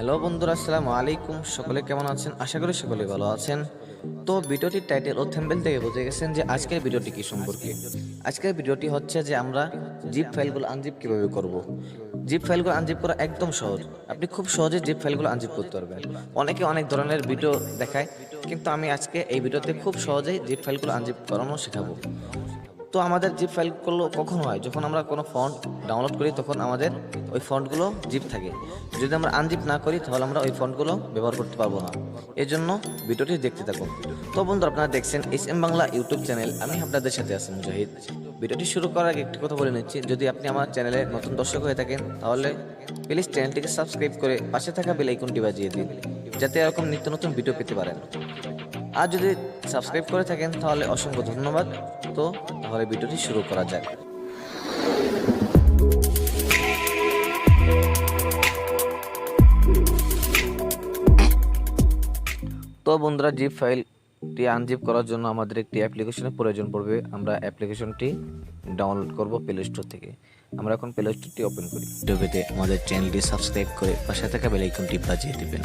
Hello বন্ধুরা, আসসালামু আলাইকুম। সকলে কেমন আছেন? আশা করি সকলে ভালো আছেন। তো ভিডিওটির টাইটেল ও থাম্বনেল থেকে বুঝে গেছেন যে আজকের ভিডিওটি কি সম্পর্কে। আজকের ভিডিওটি হচ্ছে যে আমরা জিপ ফাইলগুলো আনজিপ কিভাবে করব। জিপ ফাইলগুলো আনজিপ করা একদম সহজ। আপনি খুব সহজে জিপ ফাইলগুলো আনজিপ করতে পারবেন। অনেকে অনেক ধরনের ভিডিও দেখায়, কিন্তু আমি আজকে এই ভিডিওতে খুব সহজেই জিপ ফাইলগুলো আনজিপ করানো শেখাবো। তো আমাদের জিপ ফাইলগুলো কখন হয়? যখন আমরা কোনো ফন্ট ডাউনলোড করি তখন আমাদের ওই ফন্টগুলো জিপ থাকে। যদি আমরা আনজিপ না করি তাহলে আমরা ওই ফন্টগুলো ব্যবহার করতে পারবো না। এই জন্য ভিডিওটি দেখতে থাকুন। তো বন্ধু, আপনারা দেখছেন এসএম বাংলা ইউটিউব চ্যানেল। আমি আপনাদের সাথে আছি মুজাহিদ। ভিডিওটি শুরু করার আগে একটি কথা বলে নিচ্ছি, যদি আপনি আমার চ্যানেলে নতুন দর্শক হয়ে থাকেন তাহলে প্লিজ চ্যানেলটিকে সাবস্ক্রাইব করে পাশে থাকা বেল আইকনটি বাজিয়ে দিন, যাতে এরকম নিত্য নতুন ভিডিও পেতে পারেন। আর যদি সাবস্ক্রাইব করে থাকেন তাহলে অসংখ্য ধন্যবাদ। তো তাহলে ভিডিওটি শুরু করা যাক। তো বন্ধুরা, জিপ ফাইলটি আনজিপ করার জন্য আমাদের একটি অ্যাপ্লিকেশনের প্রয়োজন পড়বে। আমরা অ্যাপ্লিকেশনটি ডাউনলোড করব প্লে স্টোর থেকে। আমরা এখন প্লে স্টোরটি ওপেন করি। ভিডিওতে আমাদের চ্যানেলটি সাবস্ক্রাইব করে পাশে থাকা বেল আইকনটি বাজিয়ে দিবেন।